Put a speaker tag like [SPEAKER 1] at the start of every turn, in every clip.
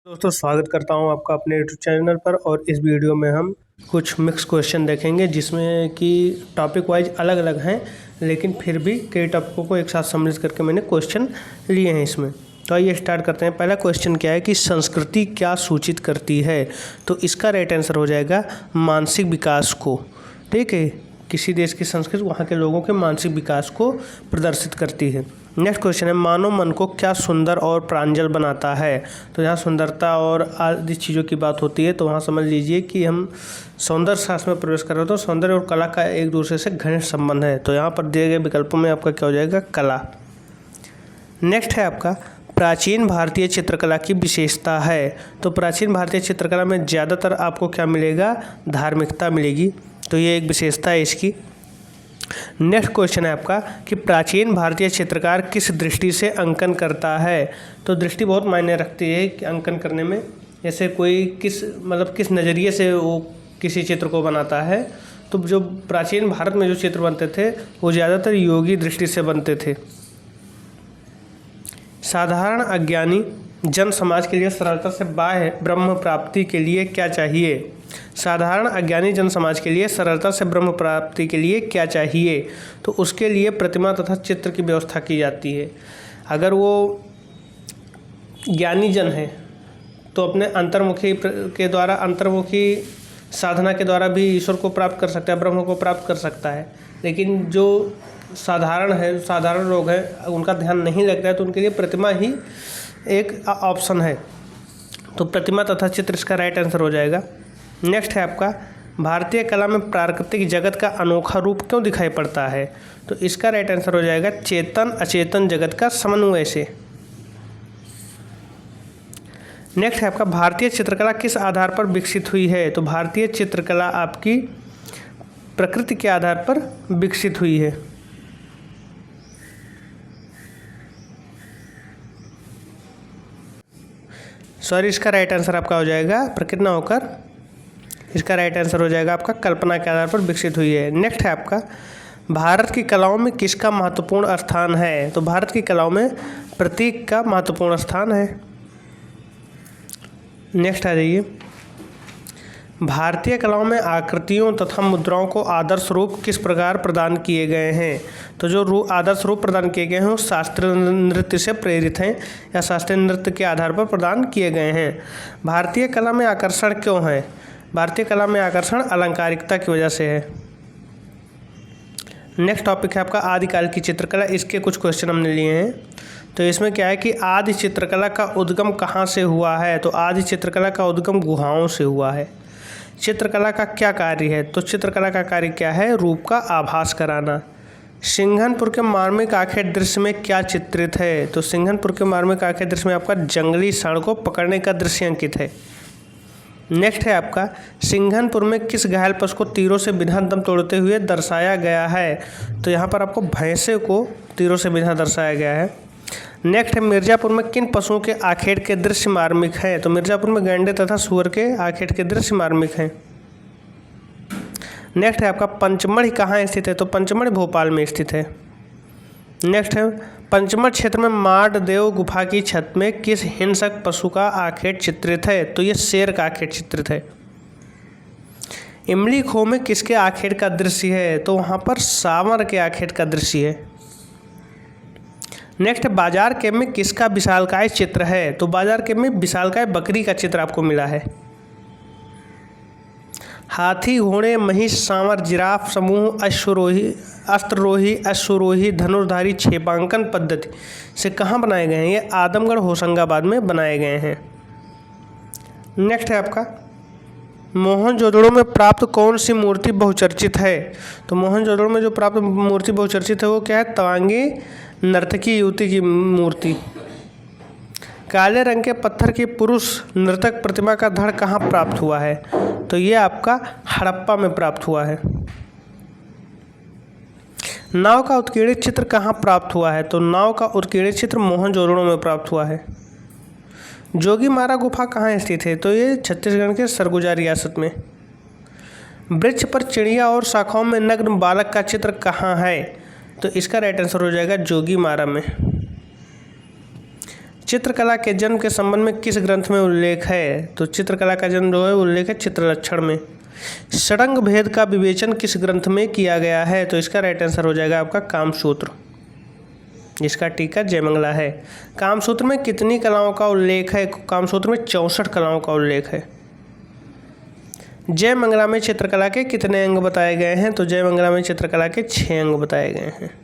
[SPEAKER 1] दोस्तों स्वागत करता हूं आपका अपने यूट्यूब चैनल पर। और इस वीडियो में हम कुछ मिक्स क्वेश्चन देखेंगे जिसमें कि टॉपिक वाइज अलग अलग हैं, लेकिन फिर भी कई टॉपिकों को एक साथ सम्मिलित करके मैंने क्वेश्चन लिए हैं इसमें। तो आइए स्टार्ट करते हैं। पहला क्वेश्चन क्या है कि संस्कृति क्या सूचित करती है? तो इसका राइट आंसर हो जाएगा मानसिक विकास को। ठीक है, किसी देश की संस्कृति वहाँ के लोगों के मानसिक विकास को प्रदर्शित करती है। नेक्स्ट क्वेश्चन है मानव मन को क्या सुंदर और प्रांजल बनाता है? तो यहाँ सुंदरता और आदि चीज़ों की बात होती है, तो वहाँ समझ लीजिए कि हम सौंदर्य शास्त्र में प्रवेश कर रहे हो तो सौंदर्य और कला का एक दूसरे से घनिष्ठ संबंध है। तो यहाँ पर दिए गए विकल्पों में आपका क्या हो जाएगा? कला। नेक्स्ट है आपका प्राचीन भारतीय चित्रकला की विशेषता है। तो प्राचीन भारतीय चित्रकला में ज़्यादातर आपको क्या मिलेगा? धार्मिकता मिलेगी। तो ये एक विशेषता है इसकी। नेक्स्ट क्वेश्चन है आपका कि प्राचीन भारतीय चित्रकार किस दृष्टि से अंकन करता है? तो दृष्टि बहुत मायने रखती है कि अंकन करने में, जैसे कोई किस नज़रिए से वो किसी चित्र को बनाता है। तो जो प्राचीन भारत में जो चित्र बनते थे वो ज़्यादातर योगी दृष्टि से बनते थे। साधारण अज्ञानी जन समाज के लिए सरलता से बाह्य ब्रह्म प्राप्ति के लिए क्या चाहिए? साधारण अज्ञानी जन समाज के लिए सरलता से ब्रह्म प्राप्ति के लिए क्या चाहिए? तो उसके लिए प्रतिमा तथा चित्र की व्यवस्था की जाती है। अगर वो ज्ञानी जन है तो अपने अंतर्मुखी के द्वारा, अंतर्मुखी साधना के द्वारा भी ईश्वर को प्राप्त कर सकता है, ब्रह्म को प्राप्त कर सकता है। लेकिन जो साधारण लोग हैं उनका ध्यान नहीं लगता है, तो उनके लिए प्रतिमा ही एक ऑप्शन है। तो प्रतिमा तथा चित्र इसका राइट आंसर हो जाएगा। नेक्स्ट है आपका भारतीय कला में प्राकृतिक जगत का अनोखा रूप क्यों दिखाई पड़ता है? तो इसका राइट आंसर हो जाएगा चेतन अचेतन जगत का समन्वय से। नेक्स्ट है आपका भारतीय चित्रकला किस आधार पर विकसित हुई है? तो भारतीय चित्रकला आपकी प्रकृति के आधार पर विकसित हुई है। सॉरी, इसका राइट आंसर आपका हो जाएगा प्रकृति ना होकर, इसका राइट आंसर हो जाएगा आपका कल्पना के आधार पर विकसित हुई है। नेक्स्ट है आपका भारत की कलाओं में किसका महत्वपूर्ण स्थान है? तो भारत की कलाओं में प्रतीक का महत्वपूर्ण स्थान है। नेक्स्ट आ जाइए, भारतीय कलाओं में आकृतियों तथा मुद्राओं को आदर्श रूप किस प्रकार प्रदान किए गए हैं? तो जो आदर्श रूप प्रदान किए गए हैं वो शास्त्रीय नृत्य से प्रेरित हैं या शास्त्रीय नृत्य के आधार पर प्रदान किए गए हैं। भारतीय कला में आकर्षण क्यों है? भारतीय कला में आकर्षण अलंकारिकता की वजह से है। नेक्स्ट टॉपिक है आपका आदिकाल की चित्रकला। इसके कुछ क्वेश्चन हमने लिए हैं। तो इसमें क्या है कि आदि चित्रकला का उद्गम कहाँ से हुआ है? तो आदि चित्रकला का उद्गम गुहाओं से हुआ है। चित्रकला का क्या कार्य है? तो चित्रकला का कार्य क्या है? रूप का आभास कराना। सिंघनपुर के मार्मिक आखेट दृश्य में क्या चित्रित है? तो सिंघनपुर के मार्मिक आखेट दृश्य में आपका जंगली षांड को पकड़ने का दृश्य अंकित है। नेक्स्ट है आपका सिंघनपुर में किस घायल पशु को तीरों से बिना दम तोड़ते हुए दर्शाया गया है? तो यहाँ पर आपको भैंसे को तीरों से बिना दर्शाया गया है। नेक्स्ट है मिर्ज़ापुर में किन पशुओं के आखेट के दृश्य मार्मिक हैं? तो मिर्ज़ापुर में गैंडे तथा सुअर के आखेट के दृश्य मार्मिक हैं। नेक्स्ट है आपका पंचमढ़ी कहाँ स्थित है? तो पंचमढ़ी भोपाल में स्थित है। नेक्स्ट है पंचमढ़ क्षेत्र में माडदेव गुफा की छत में किस हिंसक पशु का आखेट चित्रित है? तो ये शेर का आखेट चित्रित है। इमली खो में किसके आखेट का दृश्य है? तो वहाँ पर सांवर के आखेट का दृश्य है। नेक्स्ट बाजार केव में किसका विशालकाय चित्र है? तो बाजार केव में विशालकाय बकरी का चित्र आपको मिला है। हाथी, घोड़े, महिष, सांवर, जिराफ समूह अस्त्ररोही, अश्वरोही, धनुर्धारी छेपांकन पद्धति से कहाँ बनाए गए हैं? ये आदमगढ़ होशंगाबाद में बनाए गए हैं। नेक्स्ट है आपका मोहनजोदड़ो में प्राप्त कौन सी मूर्ति बहुचर्चित है? तो मोहनजोदड़ो में जो प्राप्त मूर्ति बहुचर्चित है वो क्या है? तवांगी नर्तकी युवती की मूर्ति। काले रंग के पत्थर की पुरुष नर्तक प्रतिमा का धड़ कहाँ प्राप्त हुआ है? तो ये आपका हड़प्पा में प्राप्त हुआ है। नाव का उत्कीर्णित चित्र कहाँ प्राप्त हुआ है? तो नाव का उत्कीर्णित चित्र मोहनजोदड़ो में प्राप्त हुआ है। जोगीमारा गुफा कहाँ स्थित है? तो ये छत्तीसगढ़ के सरगुजा रियासत में। वृक्ष पर चिड़िया और शाखाओं में नग्न बालक का चित्र कहाँ है? तो इसका राइट आंसर हो जाएगा जोगीमारा में। चित्रकला के जन्म के संबंध में किस ग्रंथ में उल्लेख है? तो चित्रकला का जन्म जो है उल्लेख है चित्रलक्षण में। षडंग भेद का विवेचन किस ग्रंथ में किया गया है? तो इसका राइट आंसर हो जाएगा आपका कामसूत्र, जिसका टीका जयमंगला है। कामसूत्र में कितनी कलाओं का उल्लेख है? कामसूत्र में 64 कलाओं का उल्लेख है। जयमंगला में चित्रकला के कितने अंग बताए गए हैं? तो जयमंगला में चित्रकला के 6 अंग बताए गए हैं।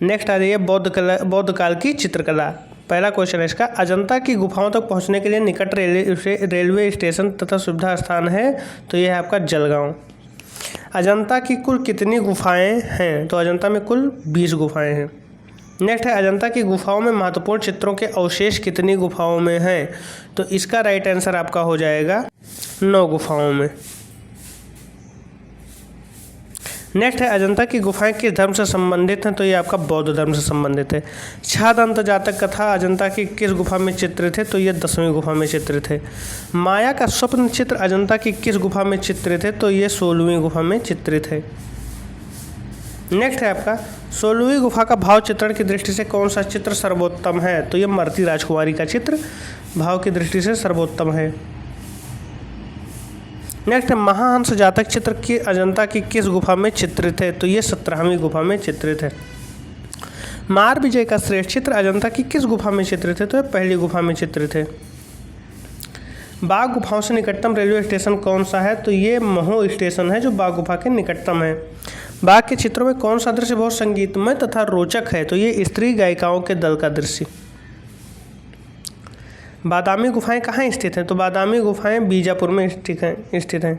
[SPEAKER 1] नेक्स्ट आ जाइए बौद्ध काल की चित्रकला। पहला क्वेश्चन है इसका, अजंता की गुफाओं तक पहुंचने के लिए निकट रेलवे स्टेशन तथा सुविधा स्थान है? तो यह है आपका जलगांव। अजंता की कुल कितनी गुफाएं हैं? तो अजंता में कुल 20 गुफाएं हैं। नेक्स्ट है, अजंता की गुफाओं में महत्वपूर्ण चित्रों के अवशेष कितनी गुफाओं में हैं? तो इसका राइट आंसर आपका हो जाएगा 9 गुफाओं में। नेक्स्ट है, अजंता की गुफाएं किस धर्म से संबंधित हैं? तो ये आपका बौद्ध धर्म से संबंधित है। छादंत जातक कथा अजंता की किस गुफा में चित्रित है? तो ये 10वीं गुफा में चित्रित है। माया का स्वप्न चित्र अजंता की किस गुफा में चित्रित है? तो ये 16वीं गुफा में चित्रित है। नेक्स्ट है आपका, 16वीं गुफा का भाव चित्रण की दृष्टि से कौन सा चित्र सर्वोत्तम है? तो ये मर्ती राजकुमारी का चित्र भाव की दृष्टि से सर्वोत्तम है। नेक्स्ट है, महाहंस जातक चित्र की अजंता की किस गुफा में चित्रित है? तो ये 17वीं गुफा में चित्रित है। मार विजय का श्रेष्ठ चित्र अजंता की किस गुफा में चित्रित है? तो ये पहली गुफा में चित्रित है। बाघ गुफाओं से निकटतम रेलवे स्टेशन कौन सा है? तो ये महू स्टेशन है जो बाघ गुफा के निकटतम है। बाघ के चित्रों में कौन सा दृश्य बहुत संगीतमय तथा रोचक है? तो ये स्त्री गायिकाओं के दल का दृश्य। बादामी गुफाएं कहाँ स्थित हैं? तो बादामी गुफाएं बीजापुर में स्थित हैं।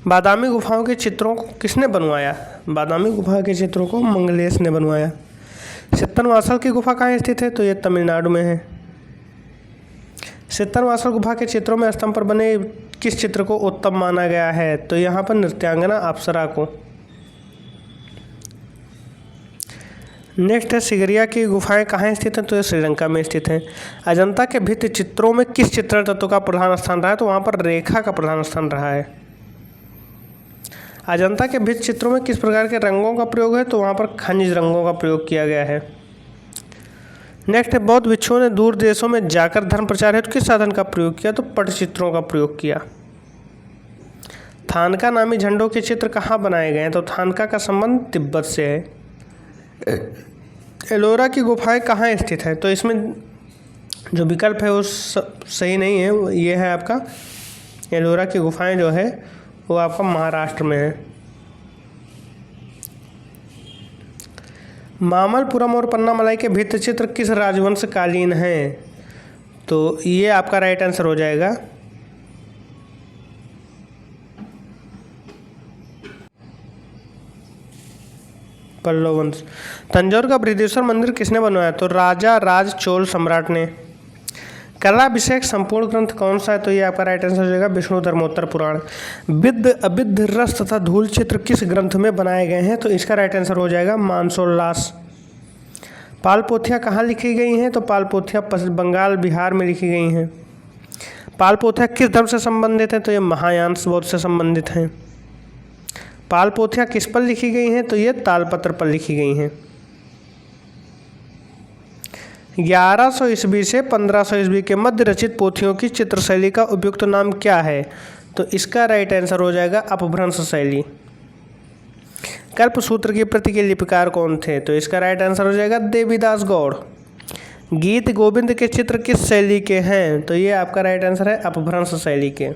[SPEAKER 1] बादामी गुफाओं के चित्रों को किसने बनवाया? बादामी गुफा के चित्रों को मंगलेश ने बनवाया। सित्तनवासल की गुफा कहाँ स्थित है? तो ये तमिलनाडु में है। सित्तनवासल गुफा के चित्रों में स्तंभ पर बने किस चित्र को उत्तम माना गया है? तो यहाँ पर नृत्यांगना अप्सरा को। नेक्स्ट है, सिगरिया की गुफाएं कहाँ स्थित हैं? तो ये श्रीलंका में स्थित हैं। अजंता के भित्ति चित्रों में किस चित्रण तत्व का प्रधान स्थान रहा है? तो वहाँ पर रेखा का प्रधान स्थान रहा है। अजंता के भित्ति चित्रों में किस प्रकार के रंगों का प्रयोग है? तो वहाँ पर खनिज रंगों का प्रयोग किया गया है। नेक्स्ट है, बौद्ध भिक्षुओं ने दूर देशों में जाकर धर्म प्रचार हेतु किस साधन का प्रयोग किया? तो पटचित्रों का प्रयोग किया। थानका नामी झंडों के चित्र कहाँ बनाए गए हैं? तो थानका का संबंध तिब्बत से है। एलोरा की गुफाएं कहाँ स्थित है? तो इसमें जो विकल्प है वो सही नहीं है। ये है आपका एलोरा की गुफाएं जो है वो आपका महाराष्ट्र में है। मामल्लपुरम और पन्नामलाई के भित्ति चित्र किस राजवंश कालीन हैं? तो ये आपका राइट आंसर हो जाएगा पल्लव वंश। तंजौर का बृहदेश्वर मंदिर किसने बनवाया? तो राजा राज चोल सम्राट ने। कला विषयक संपूर्ण ग्रंथ कौन सा है? तो ये आपका राइट आंसर हो जाएगा विष्णु धर्मोत्तर पुराण। विद्ध अविद्ध रस तथा धूल चित्र किस ग्रंथ में बनाए गए हैं? तो इसका राइट आंसर हो जाएगा मानसोल्लास। पाल पोथियाँ कहाँ लिखी गई हैं? तो पाल पोथियाँ पश्चिम बंगाल बिहार में लिखी गई हैं। पाल पोथियाँ किस धर्म से संबंधित हैं? तो ये महायान बौद्ध से संबंधित हैं। पाल पोथियाँ किस पर लिखी गई हैं? तो ये तालपत्र पर लिखी गई हैं। 1100 ईस्वी से 1500 ईस्वी के मध्य रचित पोथियों की चित्रशैली का उपयुक्त नाम क्या है? तो इसका राइट आंसर हो जाएगा अपभ्रंश शैली। कल्पसूत्र की प्रति के लिपिकार कौन थे? तो इसका राइट आंसर हो जाएगा देवीदास गौड़। गीत गोविंद के चित्र किस शैली के हैं? तो ये आपका राइट आंसर है अपभ्रंश शैली के।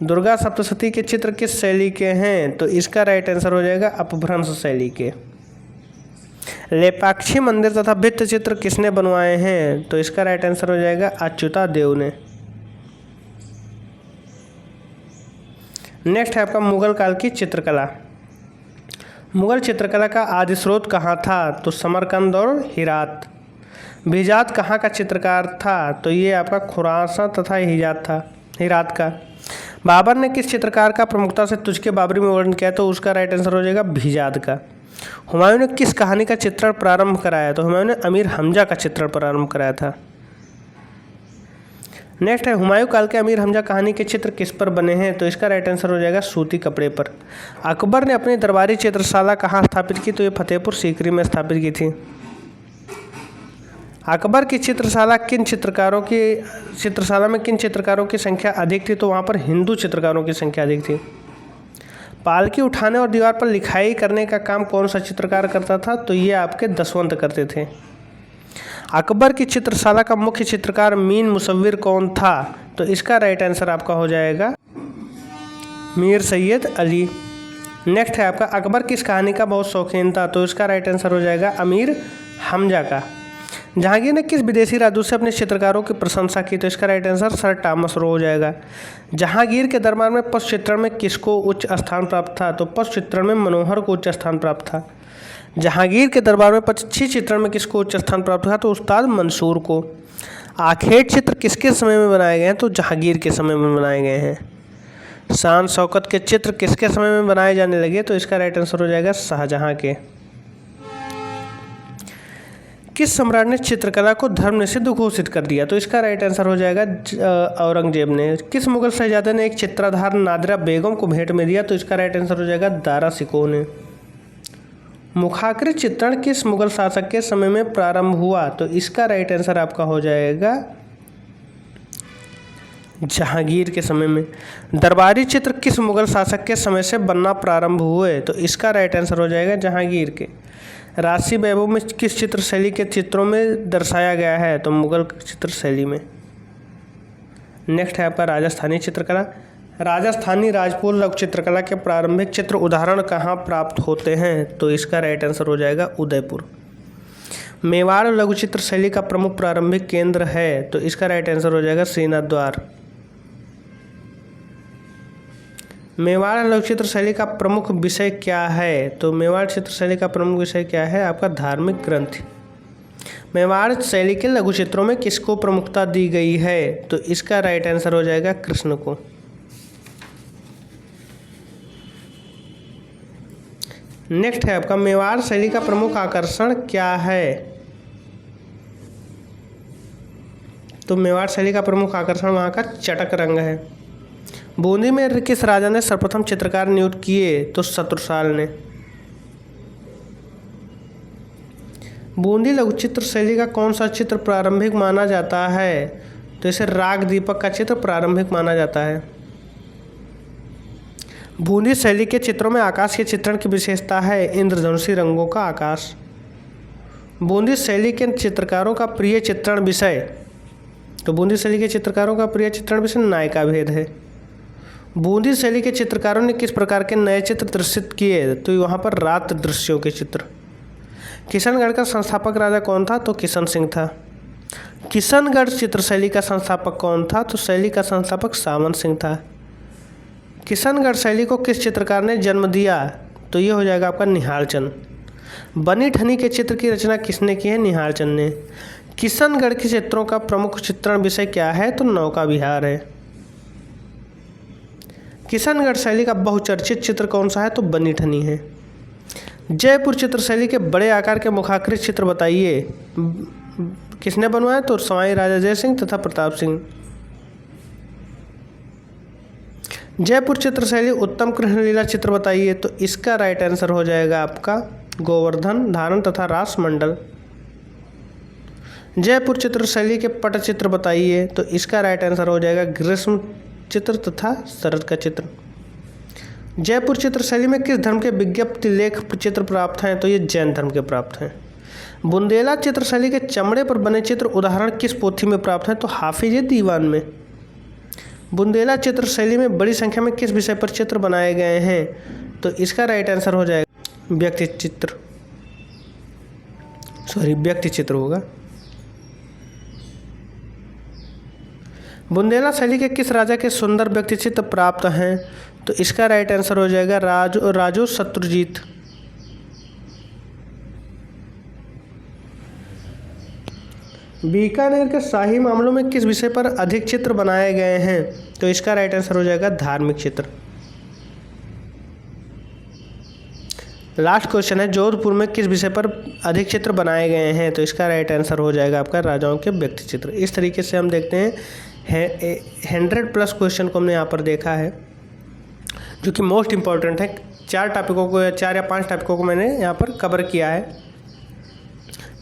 [SPEAKER 1] दुर्गा सप्तशती के चित्र किस शैली के हैं? तो इसका राइट आंसर हो जाएगा अपभ्रंश शैली के। लेपाक्षी मंदिर तथा भित्ति चित्र किसने बनवाए हैं? तो इसका राइट आंसर हो जाएगा अच्युता देव ने। नेक्स्ट है आपका मुगल काल की चित्रकला। मुगल चित्रकला का आदि स्रोत कहाँ था? तो समरकंद और हिरात। बिजात कहाँ का चित्रकार था? तो ये आपका खुरासान तथा हिरात का। बाबर ने किस चित्रकार का प्रमुखता से तुझके बाबरी में वर्णन किया? तो उसका राइट आंसर हो जाएगा बिजात का। हुमायूं ने किस कहानी का चित्रण प्रारंभ कराया? तो हुमायूं ने अमीर हमजा का चित्रण प्रारंभ कराया था। नेक्स्ट है, हुमायूं काल के अमीर हमजा कहानी के चित्र किस पर बने हैं? तो इसका राइट आंसर हो जाएगा सूती कपड़े पर। अकबर ने अपनी दरबारी चित्रशाला कहाँ स्थापित की? तो ये फतेहपुर सीकरी में स्थापित की थी। अकबर की चित्रशाला में किन चित्रकारों की संख्या अधिक थी? तो वहाँ पर हिंदू चित्रकारों की संख्या अधिक थी। पालकी उठाने और दीवार पर लिखाई करने का काम कौन सा चित्रकार करता था? तो ये आपके दसवंत करते थे। अकबर की चित्रशाला का मुख्य चित्रकार मीन मुसव्विर कौन था? तो इसका राइट आंसर आपका हो जाएगा मीर सैयद अली। नेक्स्ट है आपका, अकबर किस कहानी का बहुत शौकीन था? तो इसका राइट आंसर हो जाएगा अमीर हमजा का। जहांगीर ने किस विदेशी राजदूत से अपने चित्रकारों की प्रशंसा की? तो इसका right answer sir Thomas Roe हो जाएगा। जहांगीर के दरबार में पशु चित्रण में किसको उच्च स्थान प्राप्त था? तो पशु चित्रण में मनोहर को उच्च स्थान प्राप्त था। जहांगीर के दरबार में पक्षी चित्रण में किसको उच्च स्थान प्राप्त था? तो उस्ताद मंसूर को। आखेट चित्र किसके समय में बनाए गए हैं? तो जहांगीर के समय में बनाए गए हैं। शान शौकत के चित्र किसके समय में बनाए जाने लगे? तो इसका राइट आंसर हो जाएगा शाहजहां के। किस सम्राट ने चित्रकला को धर्म निषिद्ध घोषित कर दिया? तो इसका राइट आंसर हो जाएगा औरंगजेब ने। किस मुगल शहजादे ने एक चित्राधार नादिरा बेगम को भेंट में दिया? तो इसका राइट आंसर हो जाएगा दारा शिकोह ने। मुखाकृत चित्रण किस मुगल शासक के समय में प्रारंभ हुआ? तो इसका राइट आंसर आपका हो जाएगा जहांगीर के समय में। दरबारी चित्र किस मुगल शासक के समय से बनना प्रारंभ हुए? तो इसका राइट आंसर हो जाएगा जहांगीर के। राजसी वैभव में किस चित्र शैली के चित्रों में दर्शाया गया है? तो मुगल चित्र शैली में। नेक्स्ट है आपका राजस्थानी चित्रकला। राजस्थानी राजपूत लघु चित्रकला के प्रारंभिक चित्र उदाहरण कहाँ प्राप्त होते हैं? तो इसका राइट आंसर हो जाएगा उदयपुर। मेवाड़ लघु चित्र शैली का प्रमुख प्रारंभिक केंद्र है? तो इसका राइट आंसर हो जाएगा श्रीनाथ द्वार। मेवाड़ लघु चित्र शैली का प्रमुख विषय क्या है? तो मेवाड़ चित्र शैली का प्रमुख विषय क्या है? आपका धार्मिक ग्रंथ। मेवाड़ शैली के लघु चित्रों में किसको प्रमुखता दी गई है? तो इसका राइट आंसर हो जाएगा कृष्ण को। नेक्स्ट है आपका, मेवाड़ शैली का प्रमुख आकर्षण क्या है? तो मेवाड़ शैली का प्रमुख आकर्षण वहाँ का चटक रंग है। बूंदी में किस राजा ने सर्वप्रथम चित्रकार नियुक्त किए? तो शत्रुसाल ने। बूंदी लघु चित्र शैली का कौन सा चित्र प्रारंभिक माना जाता है? तो इसे राग दीपक का चित्र प्रारंभिक माना जाता है। बूंदी शैली के चित्रों में आकाश के चित्रण की विशेषता है इंद्रधनुषी रंगों का आकाश। बूंदी शैली के चित्रकारों का प्रिय चित्रण विषय? तो बूंदी शैली के चित्रकारों का प्रिय चित्रण विषय नायिका भेद है। बूंदी शैली के चित्रकारों ने किस प्रकार के नए चित्र दर्शित किए? तो वहाँ पर रात दृश्यों के चित्र। किशनगढ़ का संस्थापक राजा कौन था? तो किशन सिंह था। किशनगढ़ चित्र शैली का संस्थापक कौन था? तो शैली का संस्थापक सामंत सिंह था। किशनगढ़ शैली को किस चित्रकार ने जन्म दिया? तो ये हो जाएगा आपका निहाल चंद। बनी ठनी के चित्र की रचना किसने की है? निहाल चंद ने। किशनगढ़ के चित्रों का प्रमुख चित्रण विषय क्या है? तो नौका विहार है। किशनगढ़ शैली का बहुचर्चित चित्र कौन सा है? तो बनी ठनी है। जयपुर चित्र शैली के बड़े आकार के मुखाकृत चित्र बताइए। किसने बनवाया? तो सवाई राजा जय सिंह तथा प्रताप सिंह। जयपुर चित्र शैली उत्तम कृष्ण लीला चित्र बताइए। तो इसका राइट आंसर हो जाएगा आपका गोवर्धन धारण तथा रास मंडल। जयपुर चित्र शैली के पटचित्र बताइए। तो इसका राइट आंसर हो जाएगा ग्रीष्म चित्र तथा शरद का चित्र। जयपुर चित्र शैली में किस धर्म के विज्ञप्ति लेख चित्र प्राप्त हैं? तो ये जैन धर्म के प्राप्त हैं। बुंदेला चित्र शैली के चमड़े पर बने चित्र उदाहरण किस पोथी में प्राप्त हैं? तो हाफिज दीवान में। बुंदेला चित्र शैली में बड़ी संख्या में किस विषय पर चित्र बनाए गए हैं? तो इसका राइट आंसर हो जाएगा व्यक्ति चित्र होगा। बुंदेला शैली के किस राजा के सुंदर व्यक्ति चित्र प्राप्त हैं? तो इसका राइट आंसर हो जाएगा राजो शत्रुजीत। बीकानेर के शाही मामलों में किस विषय पर अधिक चित्र बनाए गए हैं? तो इसका राइट आंसर हो जाएगा धार्मिक चित्र। लास्ट क्वेश्चन है, जोधपुर में किस विषय पर अधिक चित्र बनाए गए हैं? तो इसका राइट आंसर हो जाएगा आपका राजाओं के व्यक्ति चित्र। इस तरीके से हम देखते हैं 100+ क्वेश्चन को हमने यहाँ पर देखा है, जो कि मोस्ट इम्पॉर्टेंट है। 4 या 5 टॉपिकों को मैंने यहाँ पर कवर किया है।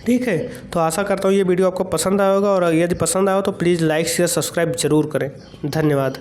[SPEAKER 1] ठीक है, तो आशा करता हूँ ये वीडियो आपको पसंद आया होगा, और यदि पसंद आया हो तो प्लीज़ लाइक शेयर सब्सक्राइब ज़रूर करें। धन्यवाद।